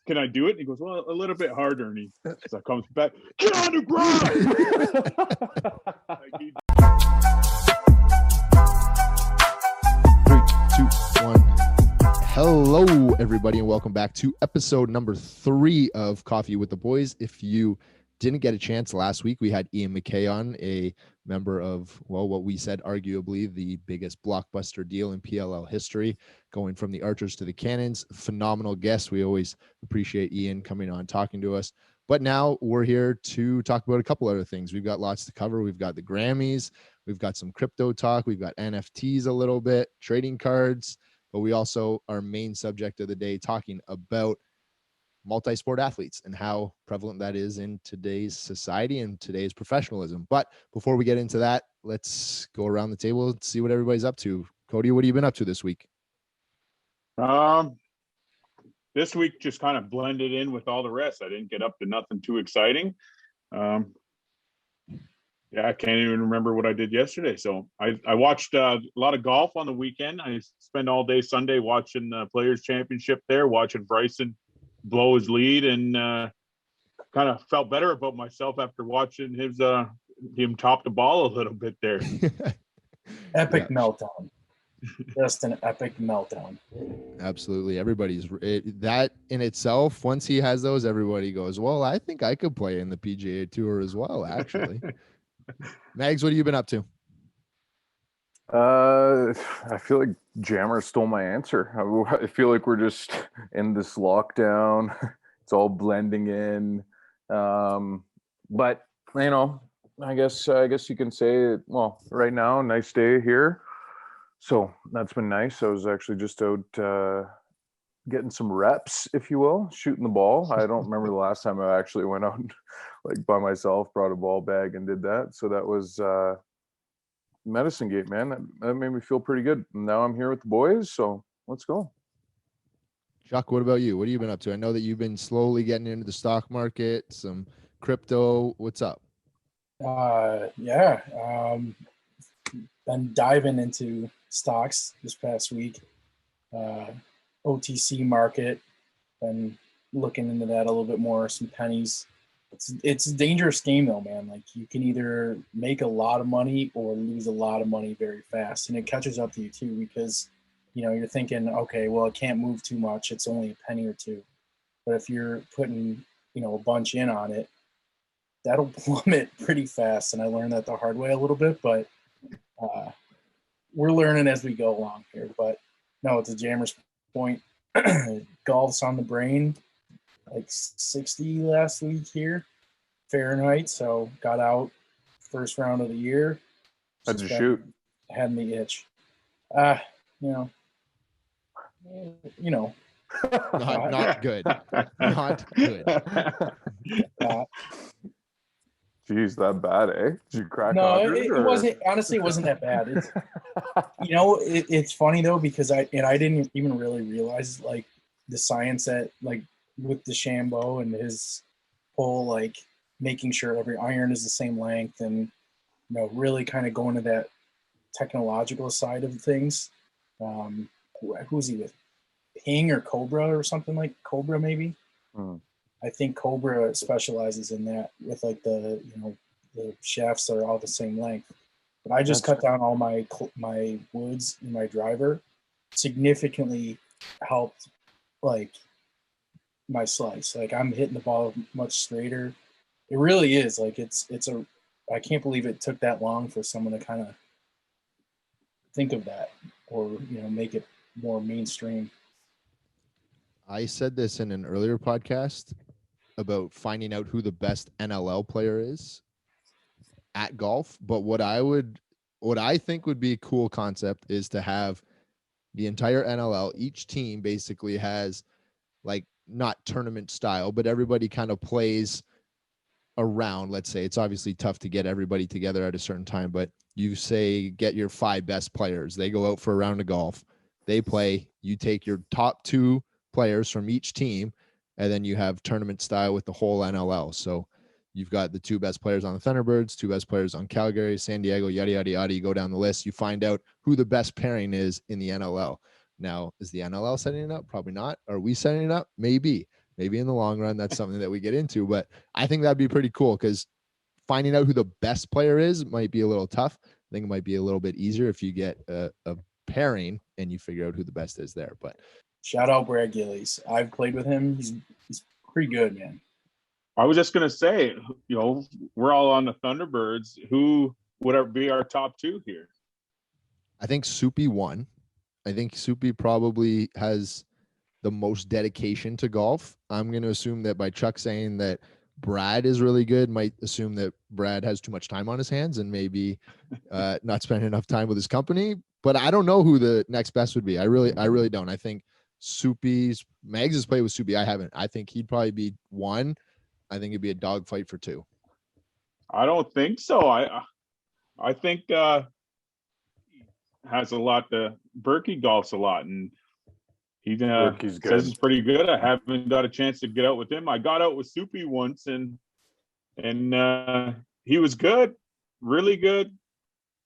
can I do it? And he goes, well, a little bit harder. And he comes back, get on the ground. Like he, 3, 2, 1. Hello, everybody, and welcome back to episode number 3 of Coffee with the Boys. If you didn't get a chance last week, we had Ian McKay on, a member of, well, what we said, arguably the biggest blockbuster deal in PLL history, going from the Archers to the Cannons. Phenomenal guest. We always appreciate Ian coming on, talking to us. But now we're here to talk about a couple other things. We've got lots to cover. We've got the Grammys. We've got some crypto talk. We've got NFTs a little bit, trading cards. But we also, our main subject of the day, talking about multi-sport athletes and how prevalent that is in today's society and today's professionalism. But before we get into that, let's go around the table and see what everybody's up to. Cody, what have you been up to this week? This week just kind of blended in with all the rest. I didn't get up to nothing too exciting. I can't even remember what I did yesterday. So I watched a lot of golf on the weekend. I spent all day Sunday watching the Players Championship there, watching Bryson blow his lead, and kind of felt better about myself after watching him top the ball a little bit there. Epic meltdown. Just an epic meltdown. Absolutely. Everybody's that in itself. Once he has those, everybody goes, well, I think I could play in the PGA Tour as well, actually. Mags, what have you been up to? I feel like Jammer stole my answer. I feel like we're just in this lockdown. It's all blending in. But you know, I guess you can say, well, right now, nice day here. So that's been nice. I was actually just out getting some reps, if you will, shooting the ball. I don't remember the last time I actually went out like by myself, brought a ball bag and did that. So that was Medicine Gate, man. That made me feel pretty good. Now I'm here with the boys, so let's go. Chuck, what about you? What have you been up to? I know that you've been slowly getting into the stock market, some crypto. What's up? Been diving into stocks this past week. OTC market, been looking into that a little bit more, some pennies. It's a dangerous game though, man. Like you can either make a lot of money or lose a lot of money very fast, and it catches up to you too, because you know you're thinking, okay, well, it can't move too much, it's only a penny or two. But if you're putting, you know, a bunch in on it, that'll plummet pretty fast. And I learned that the hard way a little bit, but we're learning as we go along here. But no, to Jammer's point, golf's on the brain. Like 60 last week here, Fahrenheit. So got out first round of the year. How'd you shoot? Had the itch. You know. Not good. Not good. Jeez, that bad, eh? Did you crack? No, it wasn't. Honestly, it wasn't that bad. It's, you know, it's funny though, because I didn't even really realize like the science that like with DeChambeau and his whole like making sure every iron is the same length, and you know, really kind of going to that technological side of things. Who's he with? Ping or Cobra or something, like Cobra maybe. I think Cobra specializes in that with like the, you know, the shafts are all the same length. But I just cut down all my woods in my driver, significantly helped like my slice. Like I'm hitting the ball much straighter. It really is like I can't believe it took that long for someone to kind of think of that, or you know, make it more mainstream. I said this in an earlier podcast about finding out who the best NLL player is at golf. But what I think would be a cool concept is to have the entire NLL, each team basically has like not tournament style, but everybody kind of plays around. Let's say it's obviously tough to get everybody together at a certain time, but you say get your 5 best players. They go out for a round of golf. They play. You take your top 2 players from each team, and then you have tournament style with the whole NLL. So you've got the 2 best players on the Thunderbirds, 2 best players on Calgary, San Diego, yada, yada, yada. You go down the list. You find out who the best pairing is in the NLL. Now, is the NLL setting it up? Probably not. Are we setting it up? Maybe. maybe in the long run, that's something that we get into. But I think that'd be pretty cool because finding out who the best player is might be a little tough. I think it might be a little bit easier if you get a pairing and you figure out who the best is there. But shout out Brad Gillies. I've played with him. He's pretty good, man. I was just gonna say, we're all on the Thunderbirds. Who would be our top two here? I think Soupy won. I think Soupy probably has the most dedication to golf. I'm going to assume that by Chuck saying that Brad is really good, might assume that Brad has too much time on his hands and maybe not spending enough time with his company. But I don't know who the next best would be. I really don't. I think Mags has played with Soupy. I haven't. I think he'd probably be one. I think it'd be a dogfight for two. I don't think so. I think has a lot. Berkey golfs a lot, and he says he's pretty good. I haven't got a chance to get out with him. I got out with Soupy once, and he was good, really good.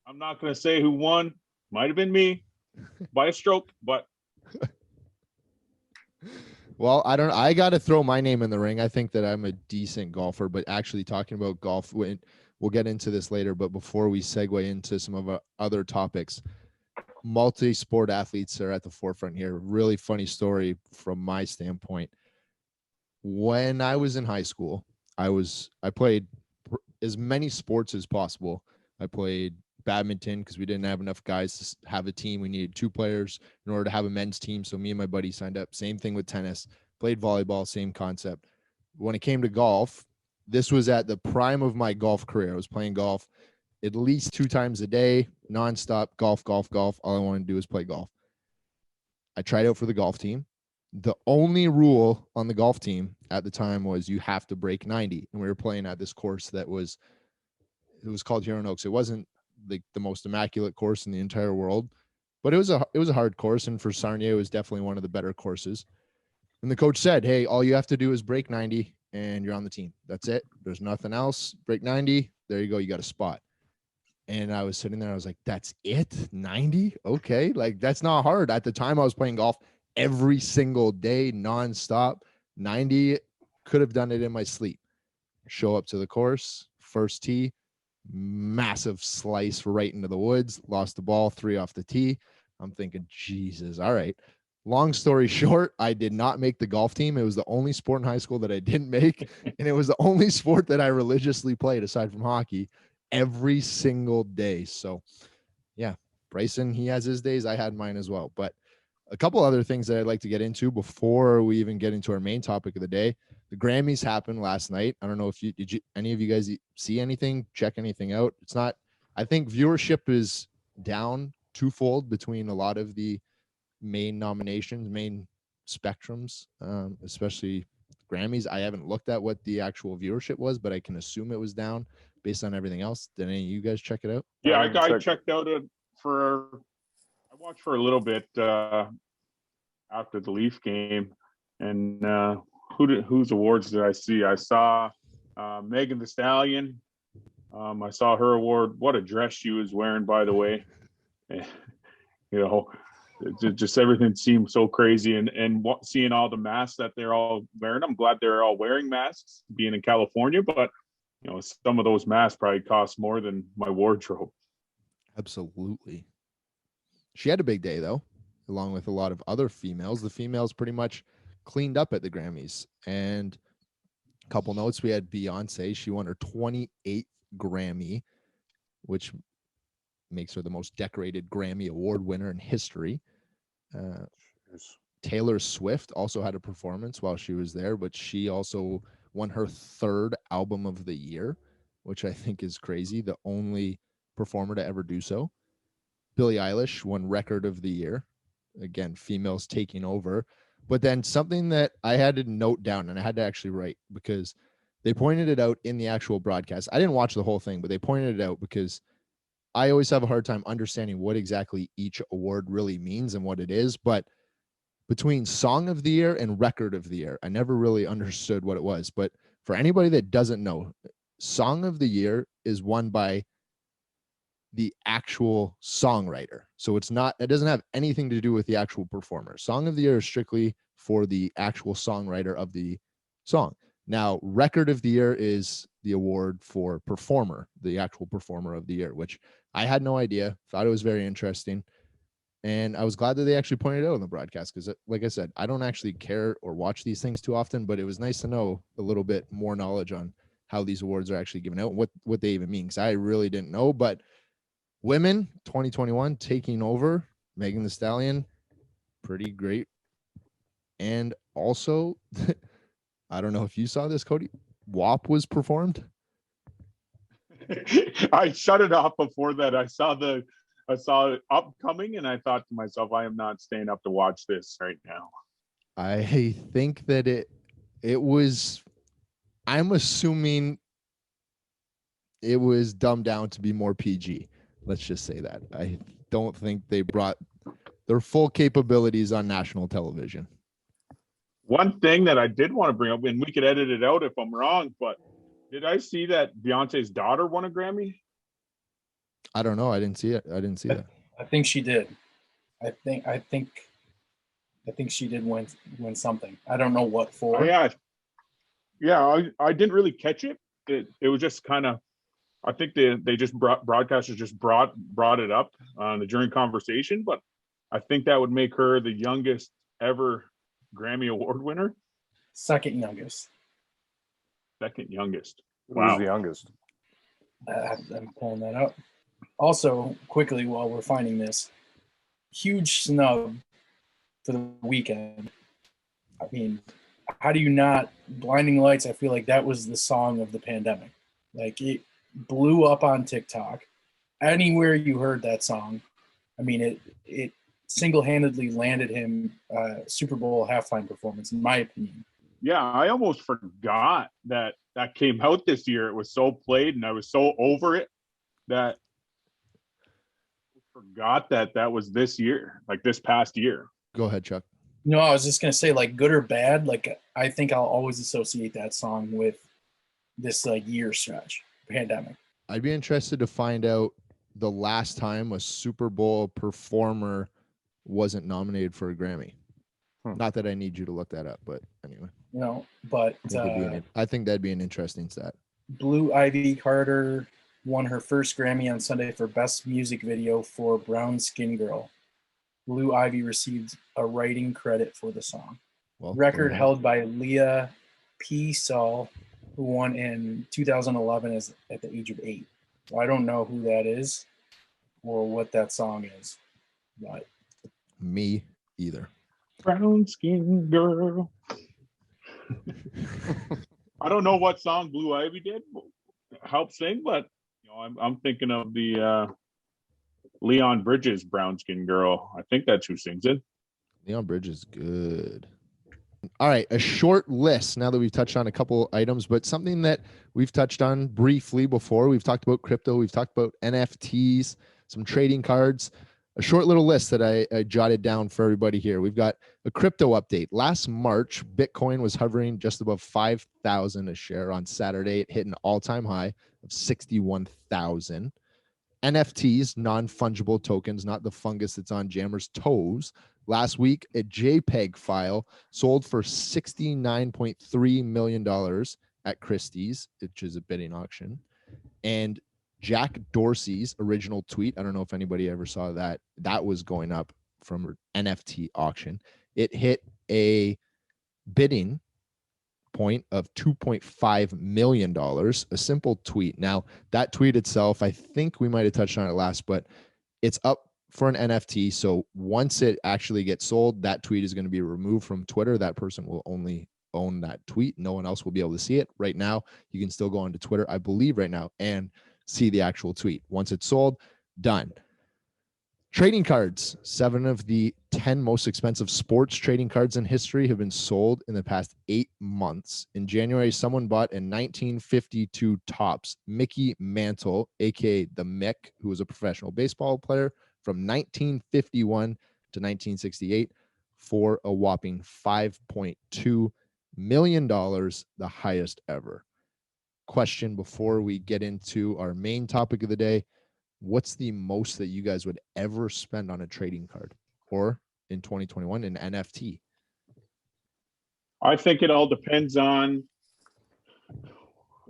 I'm not going to say who won. Might have been me by a stroke, but. Well, I got to throw my name in the ring. I think that I'm a decent golfer, but actually talking about golf, we'll get into this later. But before we segue into some of our other topics, multi-sport athletes are at the forefront here. Really funny story from my standpoint. When I was in high school, I played as many sports as possible. I played badminton because we didn't have enough guys to have a team. We needed 2 players in order to have a men's team. So me and my buddy signed up. Same thing with tennis. Played volleyball, same concept. When it came to golf, this was at the prime of my golf career. I was playing golf at least 2 times a day, nonstop, golf. All I wanted to do was play golf. I tried out for the golf team. The only rule on the golf team at the time was you have to break 90. And we were playing at this course it was called Huron Oaks. It wasn't the most immaculate course in the entire world, but it was a hard course. And for Sarnia, it was definitely one of the better courses. And the coach said, hey, all you have to do is break 90 and you're on the team. That's it. There's nothing else. Break 90. There you go. You got a spot. And I was sitting there. I was like, that's it? 90? Okay. Like, that's not hard. At the time I was playing golf every single day, nonstop. 90, could have done it in my sleep. Show up to the course, first tee, massive slice right into the woods, lost the ball, 3 off the tee. I'm thinking, Jesus. All right. Long story short, I did not make the golf team. It was the only sport in high school that I didn't make. And it was the only sport that I religiously played aside from hockey every single day. So yeah, Bryson, he has his days. I had mine as well. But a couple other things that I'd like to get into before we even get into our main topic of the day. The Grammys happened last night. I don't know if any of you guys see anything, check anything out. It's not, I think viewership is down twofold between a lot of the main nominations, main spectrums, especially Grammys. I haven't looked at what the actual viewership was, but I can assume it was down based on everything else. Did any of you guys check it out? Yeah, I checked out I watched for a little bit after the Leaf game, and whose awards did I see? I saw Megan Thee Stallion. I saw her award. What a dress she was wearing, by the way. Just everything seemed so crazy, and seeing all the masks that they're all wearing. I'm glad they're all wearing masks, being in California, but some of those masks probably cost more than my wardrobe. Absolutely. She had a big day though, along with a lot of other females. The females pretty much cleaned up at the Grammys. And a couple notes, we had Beyonce. She won her 28th Grammy, which makes her the most decorated Grammy Award winner in history. Taylor Swift also had a performance while she was there, but she also won her 3rd album of the year, which I think is crazy. The only performer to ever do so. Billie Eilish won record of the year. Again, females taking over. But then something that I had to note down, and I had to actually write because they pointed it out in the actual broadcast. I didn't watch the whole thing, but they pointed it out because I always have a hard time understanding what exactly each award really means and what it is. But between Song of the Year and Record of the Year, I never really understood what it was. But for anybody that doesn't know, Song of the Year is won by the actual songwriter. So it doesn't have anything to do with the actual performer. Song of the Year is strictly for the actual songwriter of the song. Now, record of the year is the award for performer, the actual performer of the year, which I had no idea. Thought it was very interesting. And I was glad that they actually pointed it out in the broadcast because, like I said, I don't actually care or watch these things too often, but it was nice to know a little bit more knowledge on how these awards are actually given out and what they even mean, because I really didn't know. But women 2021 taking over, Megan Thee Stallion, pretty great. And also, I don't know if you saw this, Cody, WAP was performed. I shut it off before that. I saw it upcoming, and I thought to myself, I am not staying up to watch this right now. I think that it was, I'm assuming it was dumbed down to be more PG. Let's just say that. I don't think they brought their full capabilities on national television. One thing that I did want to bring up, and we could edit it out if I'm wrong, but did I see that Beyonce's daughter won a Grammy? I don't know. I didn't see it. I didn't see that. I think she did. I think she did win something. I don't know what for. Yeah. I didn't really catch it. It was just kind of. I think they just broadcasters just brought it up during conversation, but I think that would make her the youngest ever Grammy Award winner. Second youngest. Wow. Who's the youngest? I'm pulling that up. Also, quickly while we're finding this, huge snub for the weekend. I mean, how do you not? Blinding Lights, I feel like that was the song of the pandemic. Like, it blew up on TikTok. Anywhere you heard that song, I mean, it single-handedly landed him Super Bowl halftime performance, in my opinion. Yeah, I almost forgot that came out this year. It was so played, and I was so over it that I forgot that was this year, like this past year. Go ahead, Chuck. No, I was just gonna say, like, good or bad, like, I think I'll always associate that song with this like year stretch pandemic. I'd be interested to find out the last time a Super Bowl performer wasn't nominated for a Grammy. Not that I need you to look that up, but anyway. But I think that'd be an interesting stat. Blue Ivy Carter won her first Grammy on Sunday for Best Music Video for Brown Skin Girl. Blue Ivy received a writing credit for the song. Well, record held by Leah Peasall, who won in 2011 at the age of 8. So I don't know who that is or what that song is, but me either. Brown Skin Girl. I don't know what song Blue Ivy did help sing, but I'm thinking of the Leon Bridges Brown Skin Girl. I think that's who sings it. Leon Bridges, good. All right, a short list now that we've touched on a couple items, but something that we've touched on briefly before. We've talked about crypto, we've talked about NFTs, some trading cards. A short little list that I jotted down for everybody here. We've got a crypto update. Last March, Bitcoin was hovering just above 5,000 a share. On Saturday, it hit an all-time high of 61,000. NFTs, non-fungible tokens, not the fungus that's on Jammer's toes. Last week, a JPEG file sold for $69.3 million at Christie's, which is a bidding auction. And Jack Dorsey's original tweet, I don't know if anybody ever saw that, that was going up from an NFT auction. It hit a bidding point of $2.5 million, a simple tweet. Now, that tweet itself, I think we might have touched on it last, but it's up for an NFT. So once it actually gets sold, that tweet is going to be removed from Twitter. That person will only own that tweet. No one else will be able to see it. Right now, you can still go onto Twitter, I believe right now, and see the actual tweet. Once it's sold, done. Trading cards. 7 of the 10 most expensive sports trading cards in history have been sold in the past 8 months. In January, someone bought a 1952 Topps Mickey Mantle, aka the Mick, who was a professional baseball player from 1951 to 1968 for a whopping $5.2 million, the highest ever. Question before we get into our main topic of the day: what's the most that you guys would ever spend on a trading card, or in 2021 an NFT? I think it all depends on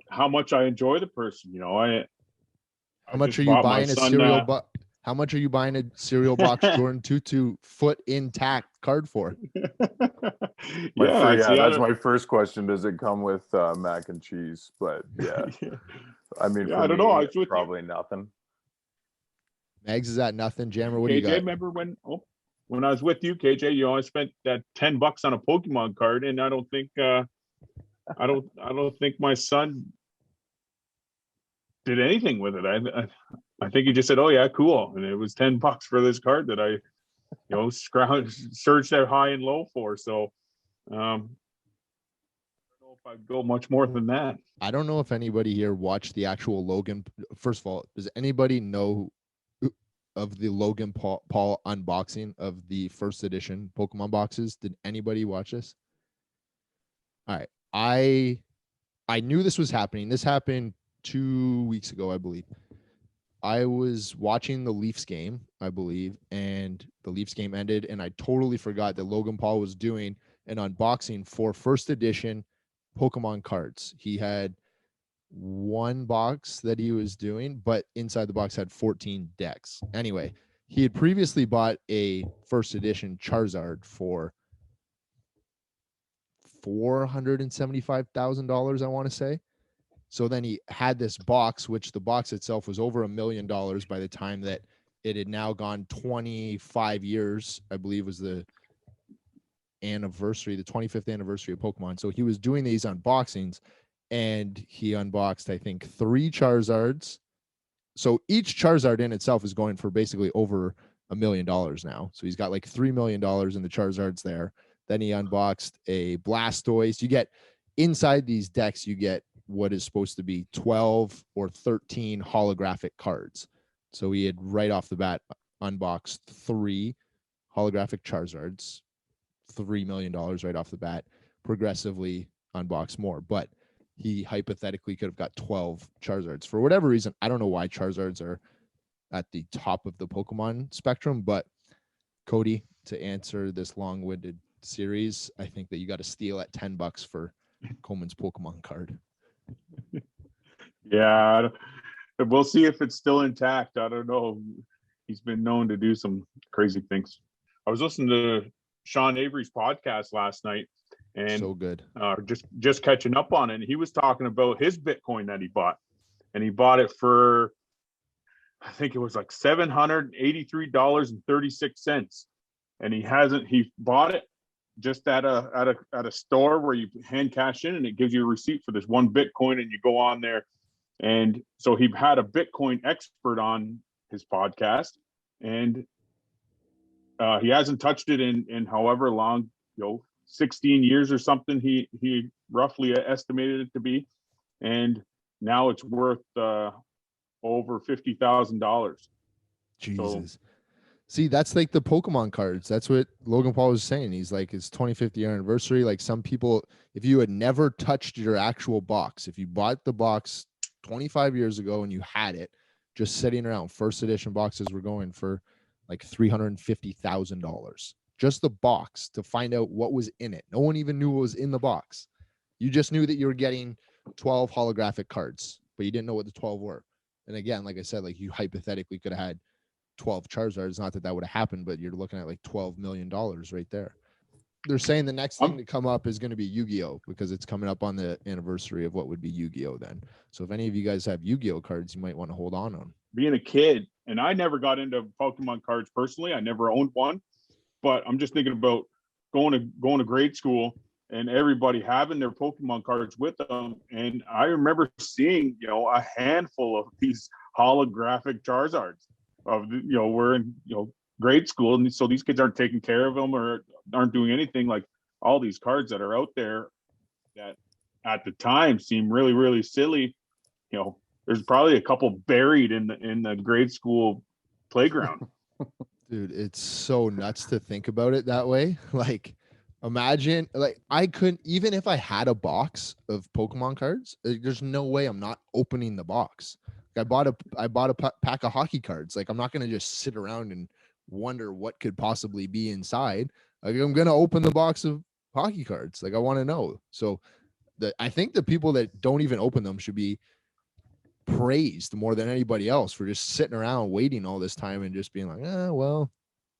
how much I enjoy the person. How much just are you bought my buying a son, cereal box? How much are you buying a cereal box Jordan Tutu foot intact card for? Yeah, see, that's my first question. Does it come with mac and cheese? But yeah, I mean, yeah, for I don't know. I me, was with probably nothing. Megs is at nothing. Jammer, what do you, you KJ. got? Remember when I was with you, KJ? I spent that $10 on a Pokemon card, and I don't think my son did anything with it. I think he just said, "Oh yeah, cool," and it was $10 for this card that I searched out high and low for. So I don't know if I'd go much more than that. I don't know if anybody here watched the actual Logan. First of all, does anybody know of the Logan Paul unboxing of the first edition Pokemon boxes? Did anybody watch this? All right. I knew this was happening. This happened 2 weeks ago, I believe. I was watching the Leafs game, I believe, and the Leafs game ended, and I totally forgot that Logan Paul was doing an unboxing for first edition Pokemon cards. He had one box that he was doing, but inside the box had 14 decks. Anyway, he had previously bought a first edition Charizard for $475,000, I want to say. So then he had this box, which the box itself was over $1 million by the time that it had now gone 25 years, I believe was the anniversary, the 25th anniversary of Pokemon. So he was doing these unboxings, and he unboxed, I think, 3 Charizards. So each Charizard in itself is going for basically over $1 million now. So he's got like $3 million in the Charizards there. Then he unboxed a Blastoise. You get inside these decks, you get what is supposed to be 12 or 13 holographic cards. So he had right off the bat unboxed 3 holographic Charizards, $3 million right off the bat, progressively unbox more. But he hypothetically could have got 12 Charizards. For whatever reason, I don't know why Charizards are at the top of the Pokemon spectrum, but Cody, to answer this long-winded series, I think that you got to steal at $10 for Coleman's Pokemon card. Yeah, we'll see if it's still intact. I don't know. He's been known to do some crazy things. I was listening to Sean Avery's podcast last night, and so good. Just catching up on it. And he was talking about his Bitcoin that he bought, and he bought it for, I think it was like $783.36, and he bought it just at a store where you hand cash in, and it gives you a receipt for this one Bitcoin, and you go on there. And so he had a Bitcoin expert on his podcast, and he hasn't touched it in however long, 16 years or something. He roughly estimated it to be, and now it's worth over $50,000. Jesus. See, that's like the Pokemon cards. That's what Logan Paul was saying. He's like, it's 25th year anniversary. Like some people, if you had never touched your actual box, if you bought the box 25 years ago and you had it just sitting around, first edition boxes were going for like $350,000. Just the box to find out what was in it. No one even knew what was in the box. You just knew that you were getting 12 holographic cards, but you didn't know what the 12 were. And again, like I said, like you hypothetically could have had 12 Charizards. Not that would have happened, but you're looking at like $12 million right there. They're saying the next thing to come up is going to be Yu-Gi-Oh, because it's coming up on the anniversary of what would be Yu-Gi-Oh then. So if any of you guys have Yu-Gi-Oh cards, you might want to hold on them. Being a kid, and I never got into Pokemon cards personally. I never owned one, but I'm just thinking about going to grade school and everybody having their Pokemon cards with them. And I remember seeing, a handful of these holographic Charizards we're in, grade school. And so these kids aren't taking care of them or aren't doing anything. Like all these cards that are out there that at the time seem really, really silly. There's probably a couple buried in the grade school playground. Dude, it's so nuts to think about it that way. Like, imagine, like, I couldn't, even if I had a box of Pokemon cards, there's no way I'm not opening the box. I bought a pack of hockey cards. Like, I'm not going to just sit around and wonder what could possibly be inside. Like, I'm going to open the box of hockey cards? Like, I want to know. So I think the people that don't even open them should be praised more than anybody else for just sitting around waiting all this time and just being like, well,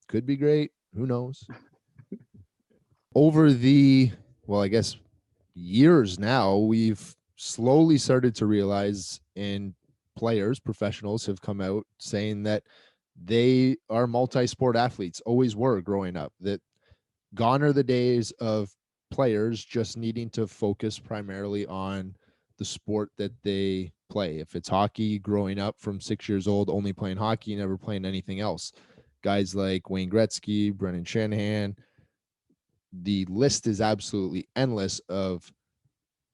could be great. Who knows? Over the, well, I guess years now, we've slowly started to realize, and players, professionals have come out saying that they are multi-sport athletes, always were growing up, that gone are the days of players just needing to focus primarily on the sport that they play. If it's hockey, growing up from 6 years old, only playing hockey, never playing anything else. Guys like Wayne Gretzky, Brendan Shanahan, the list is absolutely endless of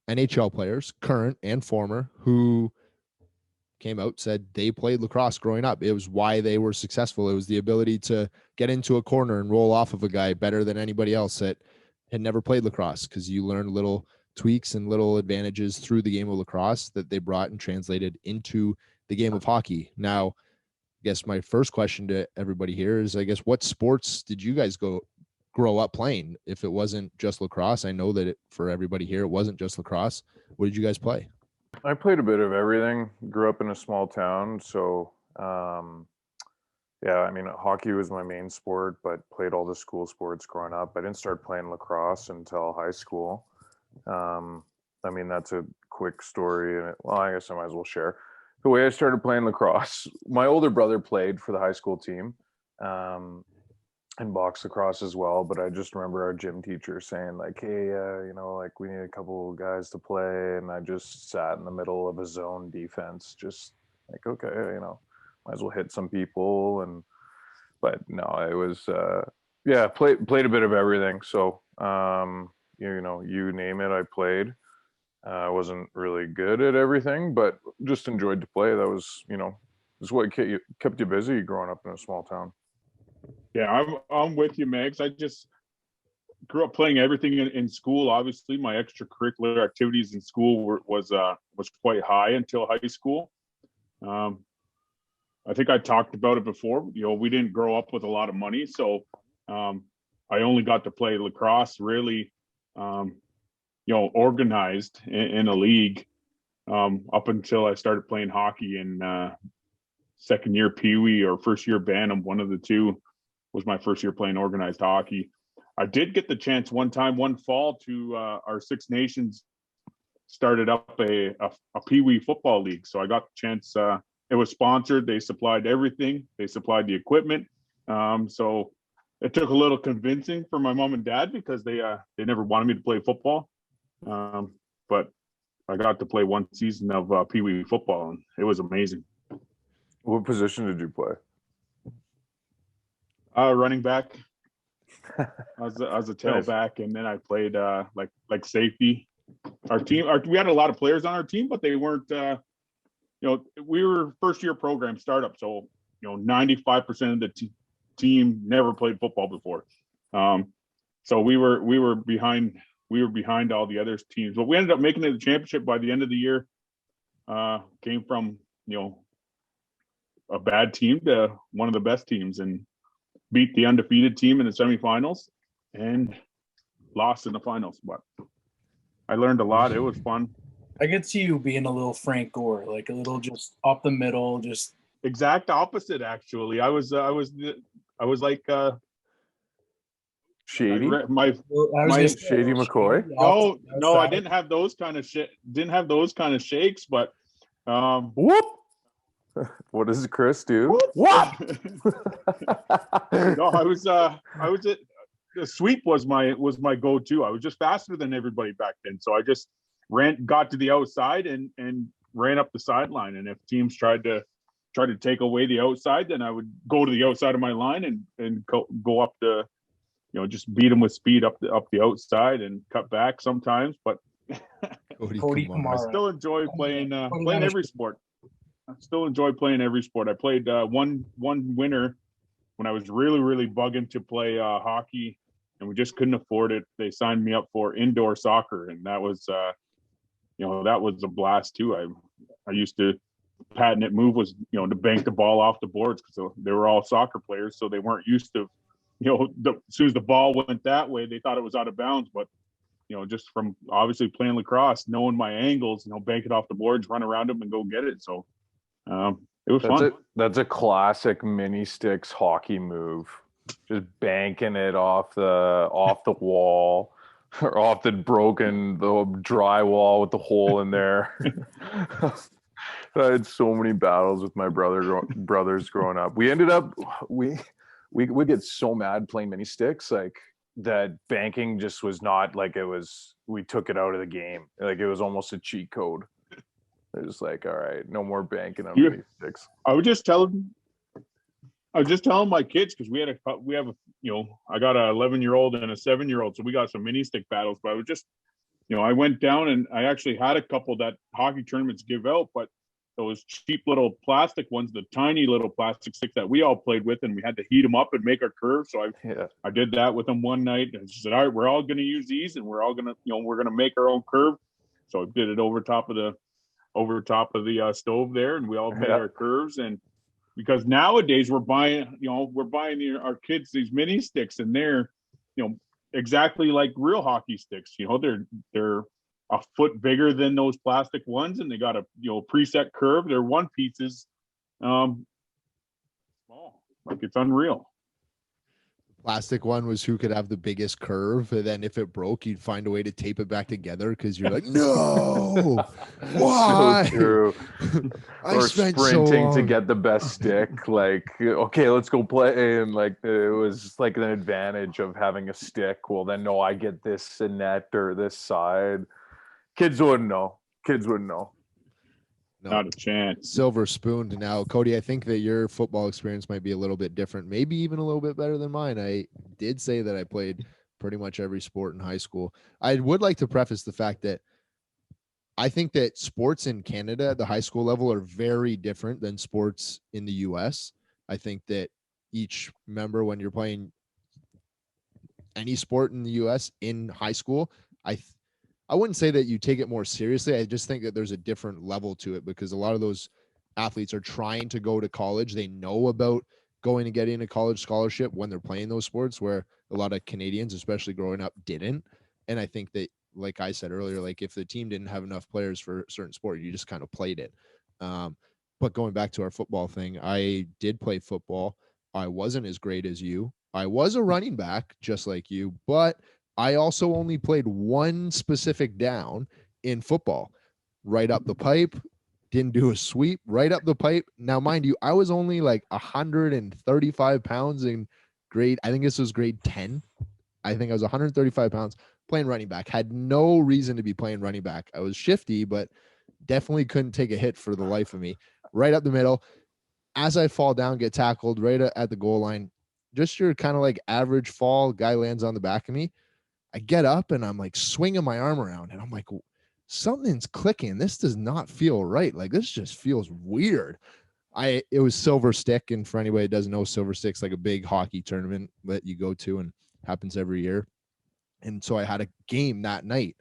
NHL players, current and former, who came out, said they played lacrosse growing up. It was why they were successful. It was the ability to get into a corner and roll off of a guy better than anybody else that had never played lacrosse, because you learned little tweaks and little advantages through the game of lacrosse that they brought and translated into the game of hockey. Now, I guess my first question to everybody here is, I guess, what sports did you guys grow up playing? If it wasn't just lacrosse, I know that for everybody here, it wasn't just lacrosse. What did you guys play? I played a bit of everything. Grew up in a small town, so yeah, I mean, hockey was my main sport, but played all the school sports growing up. I didn't start playing lacrosse until high school. I mean, that's a quick story, and well, I guess I might as well share the way I started playing lacrosse. My older brother played for the high school team, and box lacrosse as well. But I just remember our gym teacher saying like, "Hey, like we need a couple guys to play," and I just sat in the middle of a zone defense, just like, okay, might as well hit some people. But no, it was played a bit of everything. So you name it, I played. I wasn't really good at everything, but just enjoyed to play. That was is what kept you busy growing up in a small town. Yeah, I'm with you, Megs. I just grew up playing everything in school. Obviously, my extracurricular activities in school was quite high until high school. I think I talked about it before. We didn't grow up with a lot of money, so I only got to play lacrosse really, organized in a league up until I started playing hockey in second year Pee Wee or first year Bantam. One of the two was my first year playing organized hockey. I did get the chance one fall to our Six Nations started up a Pee Wee football league. So I got the chance. It was sponsored. They supplied everything. They supplied the equipment. So it took a little convincing for my mom and dad because they never wanted me to play football. But I got to play one season of Pee Wee football, and it was amazing. What position did you play? Running back. I was a tailback, and then I played like safety. We had a lot of players on our team, but they weren't. We were first year program startup, so 95% of the team never played football before. So we were behind all the other teams, but we ended up making it to the championship by the end of the year. Came from a bad team to one of the best teams, and beat the undefeated team in the semifinals and lost in the finals. But I learned a lot. It was fun. I could see you being a little Frank Gore, like a little just up the middle, just exact opposite. Actually, I was like Shady. My Shady McCoy. No, I didn't have those kind of shakes, but whoop. What does Chris do? What? No, I was the sweep was my go-to. I was just faster than everybody back then, so I just got to the outside and ran up the sideline. And if teams tried to take away the outside, then I would go to the outside of my line and go up the, just beat them with speed up the outside and cut back sometimes. But Cody Kamara. I still enjoy playing every sport. I still enjoy playing every sport. I played one winter when I was really, really bugging to play hockey, and we just couldn't afford it. They signed me up for indoor soccer, and that was, that was a blast too. I used to patented move was, to bank the ball off the boards because they were all soccer players, so they weren't used to as soon as the ball went that way, they thought it was out of bounds. But, just from obviously playing lacrosse, knowing my angles, bank it off the boards, run around them and go get it. So it was fun. That's a classic mini sticks hockey move. Just banking it off the wall or off the drywall with the hole in there. I had so many battles with my brothers growing up. We ended up we would get so mad playing mini sticks, like that banking just was not like it was. We took it out of the game. Like it was almost a cheat code. It was like, all right, no more banking on mini sticks. I was just telling my kids, because we have I got a 11-year-old and a 7-year-old, so we got some mini stick battles. But I was just, I went down and I actually had a couple that hockey tournaments give out, but those cheap little plastic ones, the tiny little plastic sticks that we all played with, and we had to heat them up and make our curve. So I did that with them one night, and she said, all right, we're all going to use these, and we're all going to, we're going to make our own curve. So I did it over top of the stove there, and we all made our curves. And because nowadays we're buying our kids these mini sticks, and they're, exactly like real hockey sticks. They're a foot bigger than those plastic ones, and they got a preset curve. They're one pieces, small, like it's unreal. Plastic one was who could have the biggest curve, and then if it broke, you'd find a way to tape it back together because you're like, no, why? So true. I or spent sprinting so to long. get the best stick. Like, okay, let's go play, and like it was like an advantage of having a stick. Well, then no, I get this net or this side. Kids wouldn't know. No. Not a chance. Silver spoon to now. Cody, I think that your football experience might be a little bit different, maybe even a little bit better than mine. I did say that I played pretty much every sport in high school. I would like to preface the fact that I think that sports in Canada at the high school level are very different than sports in the US. I think that each member, when you're playing any sport in the US in high school, I wouldn't say that you take it more seriously. I just think that there's a different level to it because a lot of those athletes are trying to go to college. They know about going to getting a college scholarship when they're playing those sports, where a lot of Canadians, especially growing up, didn't. And I think that, like I said earlier, like if the team didn't have enough players for a certain sport, you just kind of played it. But going back to our football thing, I did play football. I wasn't as great as you. I was a running back, just like you, but I also only played one specific down in football, right up the pipe, didn't do a sweep, right up the pipe. Now, mind you, I was only like 135 pounds in I think this was grade 10. I think I was 135 pounds playing running back. Had no reason to be playing running back. I was shifty, but definitely couldn't take a hit for the life of me. Right up the middle. As I fall down, get tackled right at the goal line. Just your kind of like average fall, guy lands on the back of me. I get up and I'm like swinging my arm around and I'm like, something's clicking. This does not feel right. Like this just feels weird. It was Silver Stick. And for anybody that doesn't know, Silver Stick's like a big hockey tournament that you go to and happens every year. And so I had a game that night,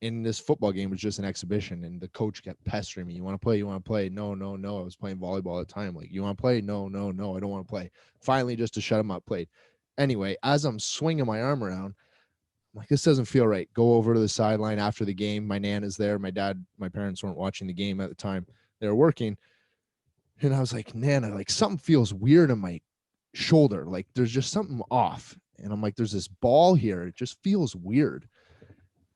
and this football game was just an exhibition. And the coach kept pestering me. You want to play? You want to play? No. I was playing volleyball at the time. Like, you want to play? No. I don't want to play. Finally, just to shut him up, played. Anyway, as I'm swinging my arm around, I'm like, this doesn't feel right. Go over to the sideline after the game. My Nana's there. My parents weren't watching the game at the time. They were working. And I was like, Nana, like something feels weird in my shoulder. Like there's just something off. And I'm like, there's this ball here. It just feels weird.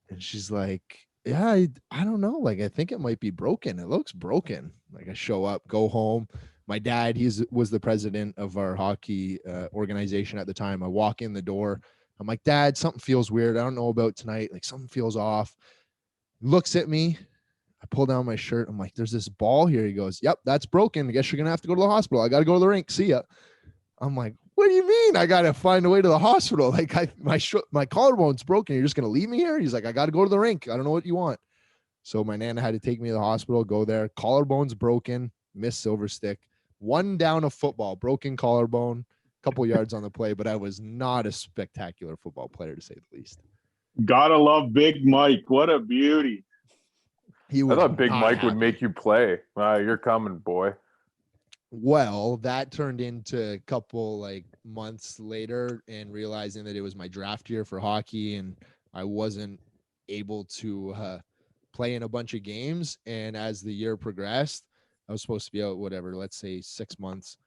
And she's like, yeah, I don't know. Like, I think it might be broken. It looks broken. Like I show up, go home. My dad, was the president of our hockey organization at the time. I walk in the door. I'm like, Dad, something feels weird. I don't know about tonight. Like something feels off. Looks at me. I pull down my shirt. I'm like, there's this ball here. He goes, yep, that's broken. I guess you're going to have to go to the hospital. I got to go to the rink. See ya. I'm like, what do you mean? I got to find a way to the hospital. Like my collarbone's broken. You're just going to leave me here? He's like, I got to go to the rink. I don't know what you want. So my Nana had to take me to the hospital, go there. Collarbone's broken. Miss Silver Stick. One down of football, broken collarbone. Couple yards on the play, but I was not a spectacular football player, to say the least. Gotta love Big Mike. What a beauty. I thought Big Mike would make you play. You're coming, boy. Well, that turned into a couple like months later, and realizing that it was my draft year for hockey and I wasn't able to play in a bunch of games. And as the year progressed, I was supposed to be out, whatever, let's say 6 months.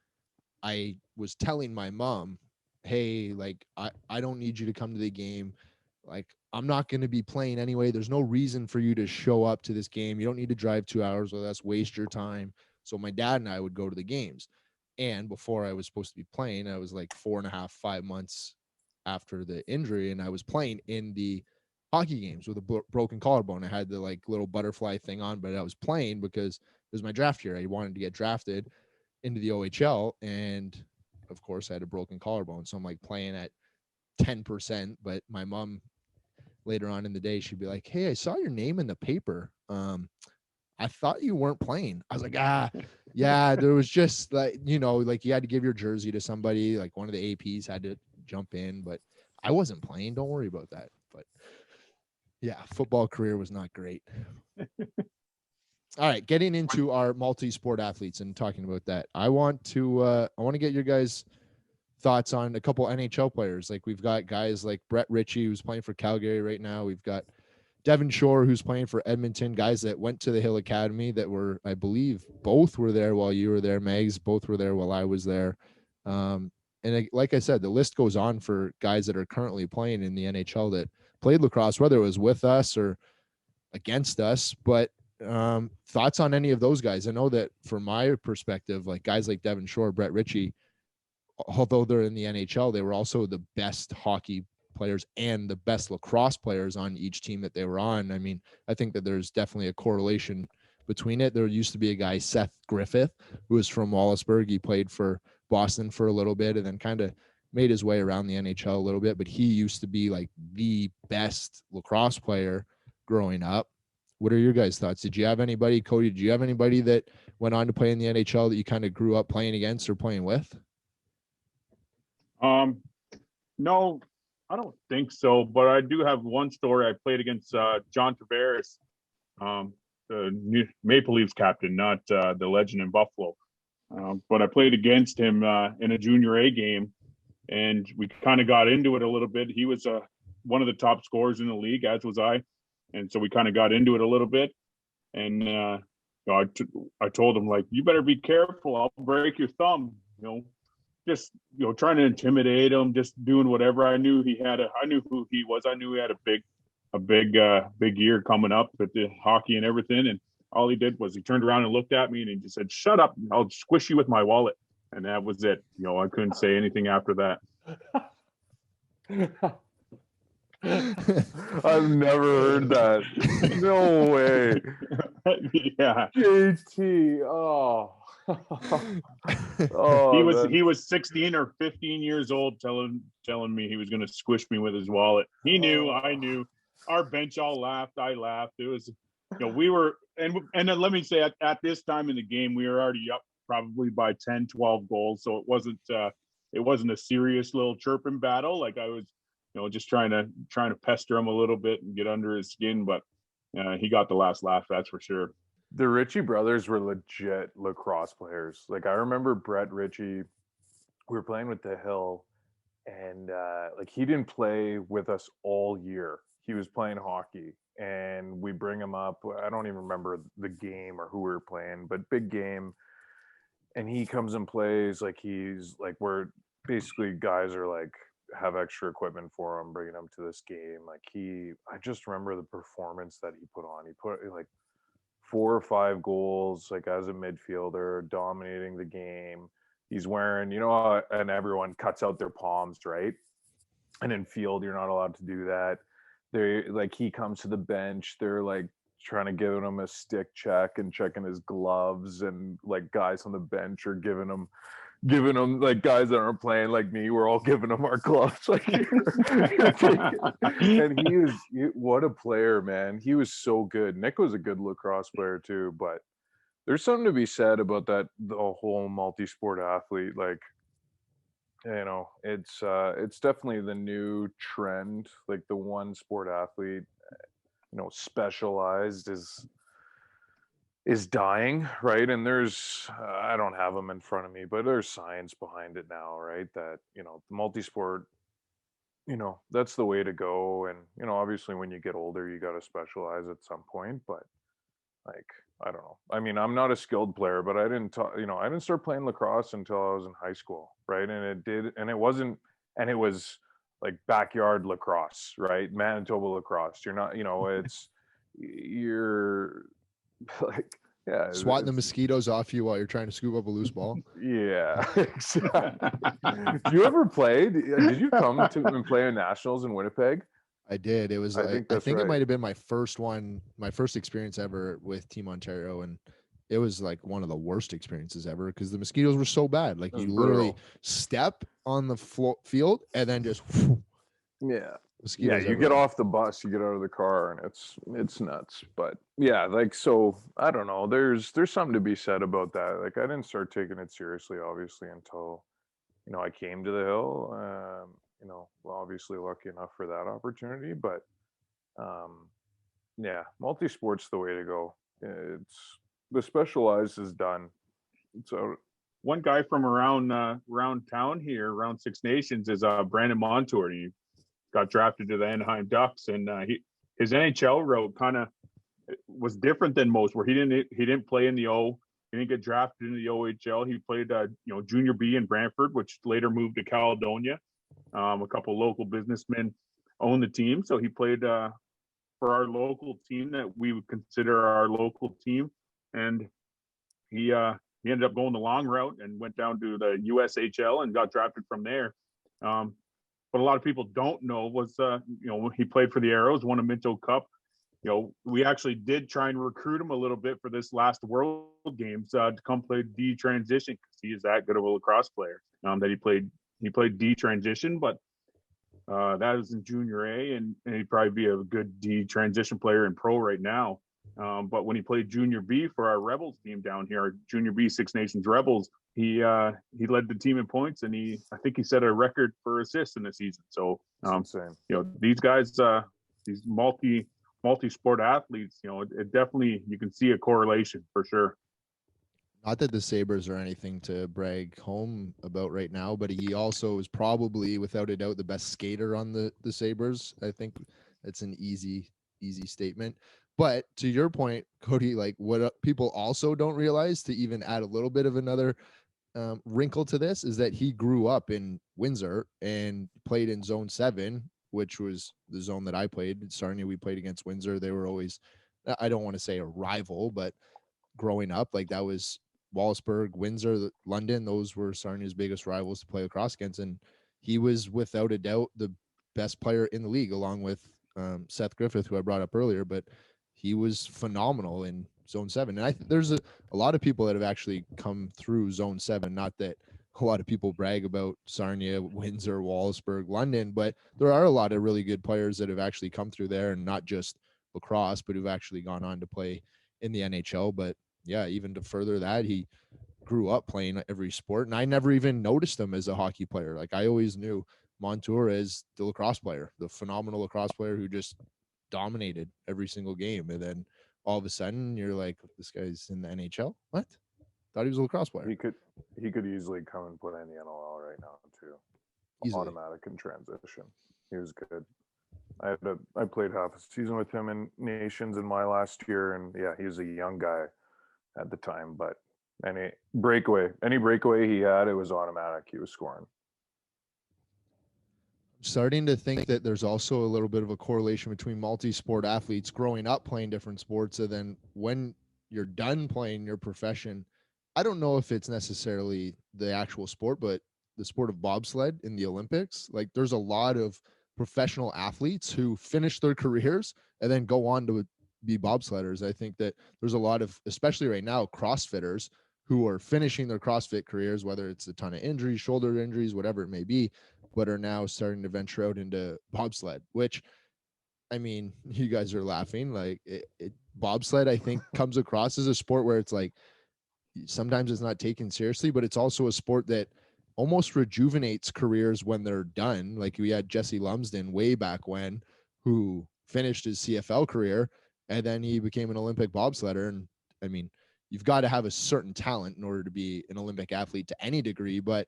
I was telling my mom, hey, like, I don't need you to come to the game. Like, I'm not going to be playing anyway. There's no reason for you to show up to this game. You don't need to drive 2 hours with us, waste your time. So my dad and I would go to the games. And before I was supposed to be playing, I was like 4.5, 5 months after the injury, and I was playing in the hockey games with a broken collarbone. I had the like little butterfly thing on, but I was playing because it was my draft year. I wanted to get drafted into the OHL, and of course I had a broken collarbone. So I'm like playing at 10%, but my mom later on in the day, she'd be like, hey, I saw your name in the paper. I thought you weren't playing. I was like, yeah, there was just like, like you had to give your jersey to somebody, like one of the APs had to jump in, but I wasn't playing. Don't worry about that. But yeah, football career was not great. All right, getting into our multi-sport athletes and talking about that, I want to get your guys' thoughts on a couple NHL players. Like we've got guys like Brett Ritchie, who's playing for Calgary right now. We've got Devin Shore, who's playing for Edmonton. Guys that went to the Hill Academy that were, I believe, both were there while you were there, Megs. Both were there while I was there. And like I said, the list goes on for guys that are currently playing in the NHL that played lacrosse, whether it was with us or against us. But thoughts on any of those guys? I know that from my perspective, like guys like Devin Shore, Brett Ritchie, although they're in the NHL, they were also the best hockey players and the best lacrosse players on each team that they were on. I mean, I think that there's definitely a correlation between it. There used to be a guy, Seth Griffith, who was from Wallaceburg. He played for Boston for a little bit and then kind of made his way around the NHL a little bit, but he used to be like the best lacrosse player growing up. What are your guys' thoughts? Did you have anybody, Cody, did you have anybody that went on to play in the NHL that you kind of grew up playing against or playing with? No, I don't think so. But I do have one story. I played against John Tavares, the Maple Leafs captain, not the legend in Buffalo. But I played against him in a junior A game, and we kind of got into it a little bit. He was one of the top scorers in the league, as was I, and so we kind of got into it a little bit. And I told him, like, you better be careful. I'll break your thumb. Just trying to intimidate him, just doing whatever. I knew who he was. I knew he had a big year coming up with the hockey and everything. And all he did was he turned around and looked at me and he just said, "Shut up! I'll squish you with my wallet." And that was it. I couldn't say anything after that. I've never heard that. No way. Yeah. JT. Oh. Oh, he was 16 or 15 years old telling me he was going to squish me with his wallet. He knew, I knew. Our bench all laughed. I laughed. It was, we were, and then let me say at this time in the game, we were already up probably by 10, 12 goals. So it wasn't a serious little chirping battle. Like I was, just trying to pester him a little bit and get under his skin, but he got the last laugh, that's for sure. The Ritchie brothers were legit lacrosse players. Like I remember Brett Ritchie, we were playing with the Hill, and like he didn't play with us all year. He was playing hockey, and we bring him up. I don't even remember the game or who we were playing, but big game. And he comes and plays. Like he's like, we're basically guys are like have extra equipment for him, bringing him to this game. Like I just remember the performance that he put on. He put like 4 or 5 goals, like as a midfielder, dominating the game. He's wearing, and everyone cuts out their palms, right? And in field, you're not allowed to do that. They like he comes to the bench, they're like trying to give him a stick check and checking his gloves, and like guys on the bench are giving him like guys that aren't playing like me, we're all giving him our gloves. Like, and what a player, man. He was so good. Nick was a good lacrosse player too, but there's something to be said about that, the whole multi-sport athlete. Like, it's definitely the new trend. Like the one sport athlete, specialized is is dying, right? And there's I don't have them in front of me, but there's science behind it now, right? That the multi-sport, that's the way to go. And obviously when you get older you got to specialize at some point, but like, I don't know. I mean, I'm not a skilled player, but I didn't start playing lacrosse until I was in high school, right? And it was like backyard lacrosse, right? Manitoba lacrosse. You're not, you're like, yeah, Swatting the mosquitoes off you while you're trying to scoop up a loose ball. yeah, exactly. Did you ever play? Did you come to and play in nationals in Winnipeg? I did. It was I like, think I that's think it right. might have been my first experience ever with Team Ontario, and it was like one of the worst experiences ever because the mosquitoes were so bad. Like It was you literally brutal. step on the field and then just Yeah. mosquitoes. Yeah, you get everywhere. off the bus, you get out of the car, and it's nuts. But yeah, like, so I don't know. There's something to be said about that. Like, I didn't start taking it seriously, obviously, until I came to the hill. Well, obviously lucky enough for that opportunity, but um, yeah, multi-sport's the way to go. It's the specialized is done. So One guy from around town here, around Six Nations, is Brandon Montour. He got drafted to the Anaheim Ducks, and his NHL road kind of was different than most, where he didn't play in the O. He didn't get drafted into the OHL. He played junior B in Brantford, which later moved to Caledonia. A couple local businessmen owned the team, so he played for our local team that we would consider our local team, and he ended up going the long route and went down to the USHL and got drafted from there. But a lot of people don't know was he played for the Arrows, won a Minto Cup. We actually did try and recruit him a little bit for this last World Games to come play D transition because he is that good of a lacrosse player. That he played D transition, but that was in junior A, and he'd probably be a good D transition player in pro right now. But when he played junior B for our Rebels team down here, our junior B Six Nations Rebels, he led the team in points, and I think he set a record for assists in the season. So it's insane. these guys, these multi-sport athletes, it definitely, you can see a correlation for sure. Not that the Sabres are anything to brag home about right now, but he also is probably, without a doubt, the best skater on the Sabres. I think that's an easy statement. But to your point, Cody, like what people also don't realize, to even add a little bit of another wrinkle to this, is that he grew up in Windsor and played in Zone 7, which was the zone that I played. Sarnia, we played against Windsor. They were always, I don't want to say a rival, but growing up, like that was Wallaceburg, Windsor, London. Those were Sarnia's biggest rivals to play lacrosse against. And he was without a doubt the best player in the league, along with Seth Griffith, who I brought up earlier, but he was phenomenal in Zone 7. And there's a lot of people that have actually come through Zone 7. Not that a lot of people brag about Sarnia, Windsor, Wallaceburg, London, but there are a lot of really good players that have actually come through there, and not just lacrosse, but who've actually gone on to play in the NHL. But yeah, even to further that, he grew up playing every sport, and I never even noticed him as a hockey player. Like I always knew Montour as the lacrosse player, the phenomenal lacrosse player who just dominated every single game. And then all of a sudden you're like, this guy's in the NHL? What? Thought he was a lacrosse player. He could easily come and play in the NLL right now too. Easily. Automatic in transition. He was good. I played half a season with him in Nations in my last year, and yeah, he was a young guy at the time, but any breakaway he had, it was automatic. He was scoring. Starting to think that there's also a little bit of a correlation between multi-sport athletes growing up playing different sports, and then when you're done playing your profession, I don't know if it's necessarily the actual sport, but the sport of bobsled in the Olympics. Like there's a lot of professional athletes who finish their careers and then go on to be bobsledders. I think that there's a lot of, especially right now, CrossFitters who are finishing their CrossFit careers, whether it's a ton of injuries, shoulder injuries, whatever it may be, but are now starting to venture out into bobsled, which, I mean, you guys are laughing. Like bobsled, I think, comes across as a sport where it's like, sometimes it's not taken seriously, but it's also a sport that almost rejuvenates careers when they're done. Like we had Jesse Lumsden way back when, who finished his CFL career, and then he became an Olympic bobsledder. And I mean, you've got to have a certain talent in order to be an Olympic athlete to any degree. But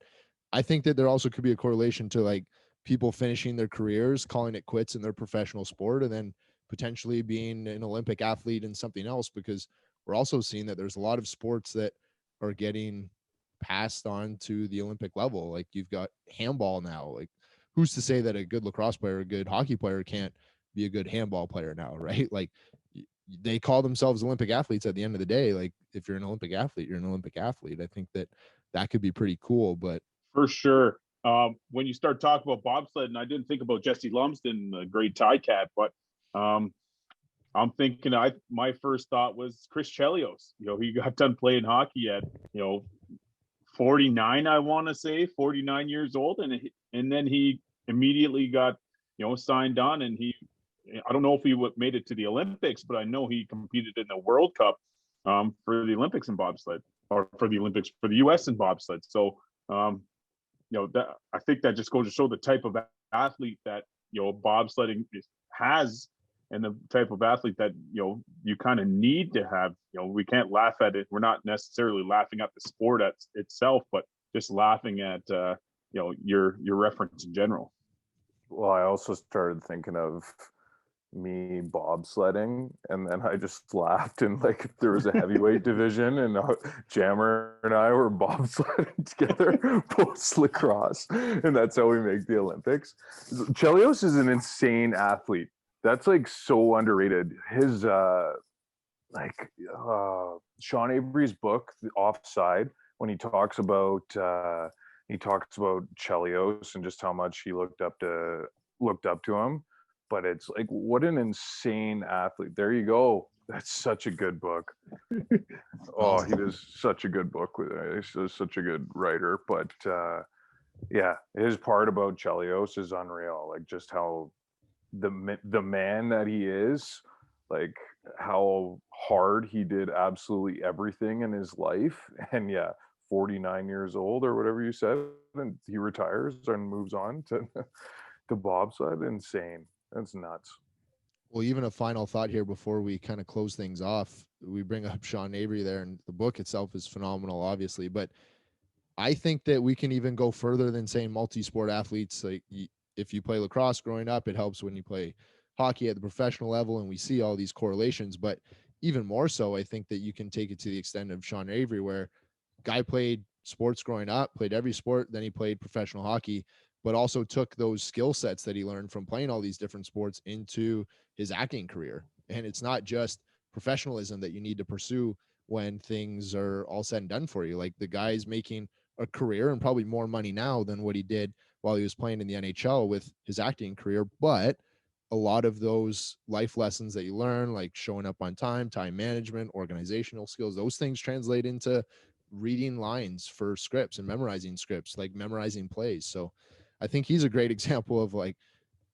I think that there also could be a correlation to like people finishing their careers, calling it quits in their professional sport, and then potentially being an Olympic athlete in something else, because we're also seeing that there's a lot of sports that are getting passed on to the Olympic level. Like you've got handball now. Like who's to say that a good lacrosse player, a good hockey player can't be a good handball player now, right? Like they call themselves Olympic athletes at the end of the day. Like if you're an Olympic athlete, you're an Olympic athlete. I think that that could be pretty cool. But For sure. When you start talking about bobsled, and I didn't think about Jesse Lumsden, the great tie cat, but I'm thinking my first thought was Chris Chelios. He got done playing hockey at 49, I want to say 49 years old, and then he immediately got signed on, and I don't know if he made it to the Olympics, but I know he competed in the World Cup for the Olympics in bobsled, or for the Olympics for the U.S. in bobsled. So that I think that just goes to show the type of athlete that bobsledding has, and the type of athlete that you kind of need to have. We can't laugh at it. We're not necessarily laughing at the sport itself, but just laughing at your reference in general. Well, I also started thinking of me bobsledding, and then I just laughed, and like if there was a heavyweight division, and Jammer and I were bobsledding together post lacrosse, and that's how we make the Olympics. Chelios is an insane athlete. That's like so underrated. His Sean Avery's book, The Offside, when he talks about Chelios and just how much he looked up to him. But it's like, what an insane athlete. There you go. That's such a good book. Oh, he does such a good book with it. He's such a good writer. But yeah, his part about Chelios is unreal. Like just how the man that he is, like how hard he did absolutely everything in his life. And yeah, 49 years old or whatever you said, and he retires and moves on to bobsled. Insane. That's nuts. well, even a final thought here before we kind of close things off. We bring up Sean Avery there, and the book itself is phenomenal, obviously. But I think that we can even go further than saying multi-sport athletes. Like if you play lacrosse growing up, it helps when you play hockey at the professional level, and we see all these correlations. But even more so, I think that you can take it to the extent of Sean Avery, where guy played sports growing up, played every sport, then he played professional hockey, but also took those skill sets that he learned from playing all these different sports into his acting career. And it's not just professionalism that you need to pursue when things are all said and done for you. Like the guy's making a career and probably more money now than what he did while he was playing in the NHL with his acting career. But a lot of those life lessons that you learn, like showing up on time, time management, organizational skills, those things translate into reading lines for scripts and memorizing scripts, like memorizing plays. So I think he's a great example of like,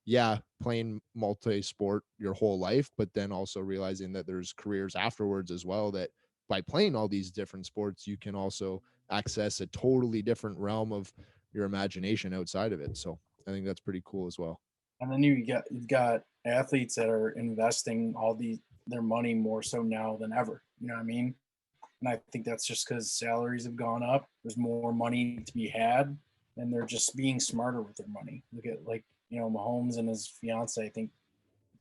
yeah, playing multi-sport your whole life, but then also realizing that there's careers afterwards as well, that by playing all these different sports, you can also access a totally different realm of your imagination outside of it. So I think that's pretty cool as well. And then you've got athletes that are investing their money more so now than ever. You know what I mean? And I think that's just because salaries have gone up. There's more money to be had, and they're just being smarter with their money. Look at Mahomes and his fiance. I think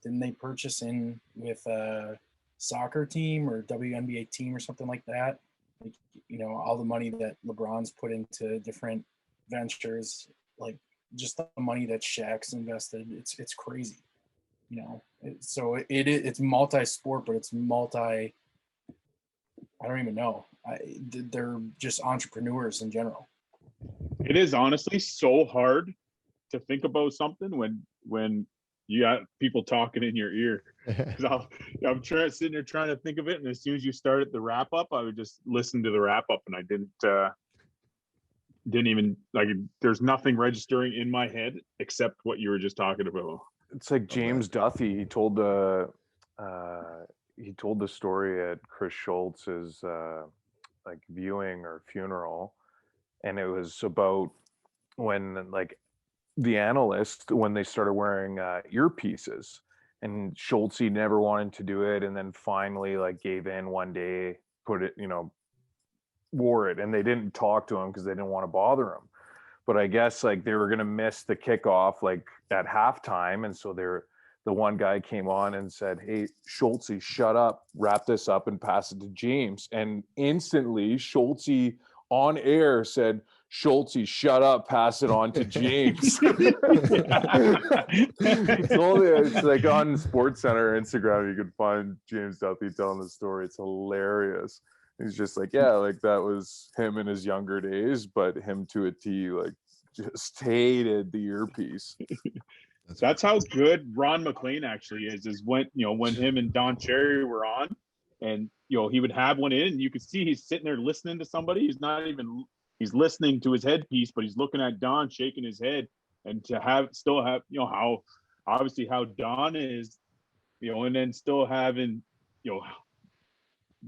didn't they purchase in with a soccer team or WNBA team or something like that? Like all the money that LeBron's put into different ventures, like just the money that Shaq's invested. It's crazy. So it's multi-sport, but it's multi. I don't even know. They're just entrepreneurs in general. It is honestly so hard to think about something when you got people talking in your ear. I'm sitting there trying to think of it, and as soon as you started the wrap up, I would just listen to the wrap up, and I didn't even like. There's nothing registering in my head except what you were just talking about. It's like James Duthie. He told the story at Chris Schultz's like viewing or funeral, and it was about when like the analyst, when they started wearing earpieces, and Schultz never wanted to do it, and then finally like gave in one day, put it, wore it, and they didn't talk to him because they didn't want to bother him. But I guess like they were gonna miss the kickoff like at halftime, and so the one guy came on and said, "Hey, Schultz, shut up, wrap this up and pass it to James." And instantly Schultz on air said, "Schultz, shut up, pass it on to James." It's like on Sports Center Instagram, you could find James Duthie telling the story. It's hilarious. He's just like, yeah, like that was him in his younger days, but him to a T, like just hated the earpiece. That's how good Ron MacLean actually is when him and Don Cherry were on, and he would have one in, and you could see he's sitting there listening to somebody. He's listening to his headpiece, but he's looking at Don, shaking his head, and to still have how obviously how Don is, and then still having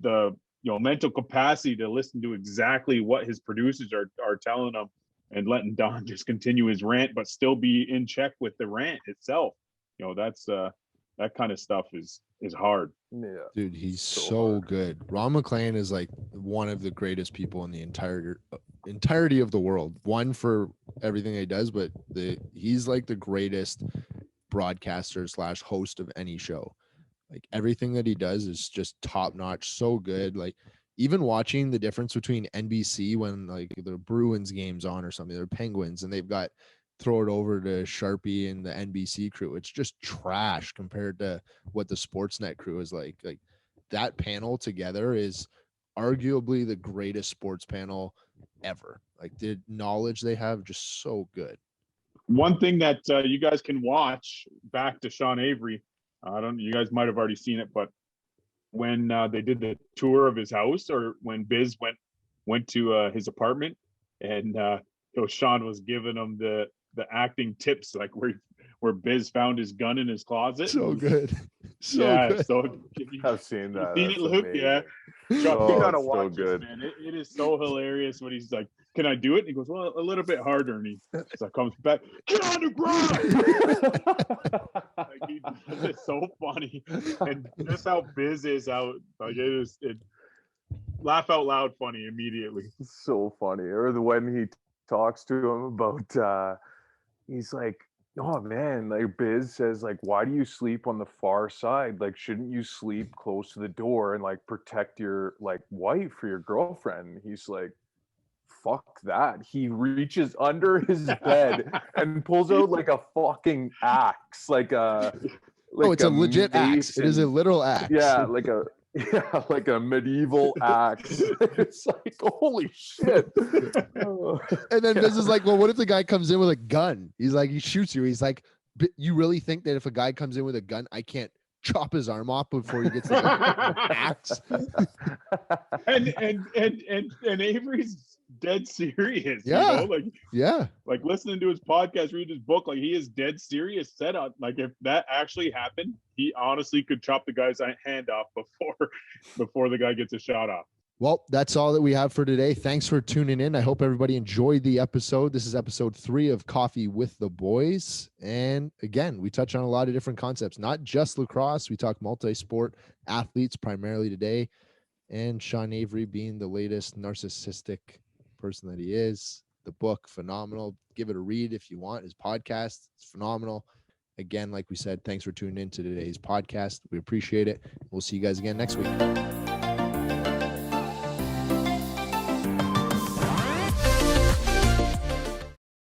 the mental capacity to listen to exactly what his producers are telling him, and letting Don just continue his rant, but still be in check with the rant itself. That's that kind of stuff is hard. Yeah, dude, he's so good. Ron MacLean is like one of the greatest people in the entirety of the world. One, for everything he does, but he's like the greatest broadcaster / host of any show. Like everything that he does is just top notch, so good. Like even watching the difference between NBC when like the Bruins game's on or something, they're Penguins, and they've got throw it over to Sharpie and the NBC crew. It's just trash compared to what the Sportsnet crew is like. Like that panel together is arguably the greatest sports panel ever. Like the knowledge they have, just so good. One thing that you guys can watch, back to Sean Avery, you guys might have already seen it, but when they did the tour of his house, or when Biz went to his apartment, and Sean was giving him the acting tips, like where Biz found his gun in his closet. So good. Good. So I've seen that. Seen it, Luke? Yeah. Chuck, you gotta watch this, man. It is so hilarious when he's like, "Can I do it?" And he goes, "Well, a little bit harder." And he comes back, "Get on the ground!" Like, it's so funny, and just how Biz is out. Like it laugh out loud funny immediately. So funny. Or when he talks to him about, he's like, "Oh man," like Biz says, like, "Why do you sleep on the far side? Like, shouldn't you sleep close to the door and like protect your like wife or your girlfriend?" And he's like, "Fuck that." He reaches under his bed and pulls out like a fucking axe, like it's a legit axe. It is a literal axe. Yeah, like a medieval axe. It's like, holy shit. And then Biz is like, "Well, what if the guy comes in with a gun?" He's like, he shoots you. He's like, "You really think that if a guy comes in with a gun, I can't chop his arm off before he gets the axe?" And Avery's dead serious. Yeah. Like listening to his podcast, read his book, like he is dead serious set up. Like if that actually happened, he honestly could chop the guy's hand off before the guy gets a shot off. Well, that's all that we have for today. Thanks for tuning in. I hope everybody enjoyed the episode. This is episode 3 of Coffee with the Boys. And again, we touch on a lot of different concepts, not just lacrosse. We talk multi-sport athletes primarily today. And Sean Avery being the latest narcissistic person that he is. The book, phenomenal. Give it a read if you want. His podcast, it's phenomenal. Again, like we said, thanks for tuning in to today's podcast. We appreciate it. We'll see you guys again next week.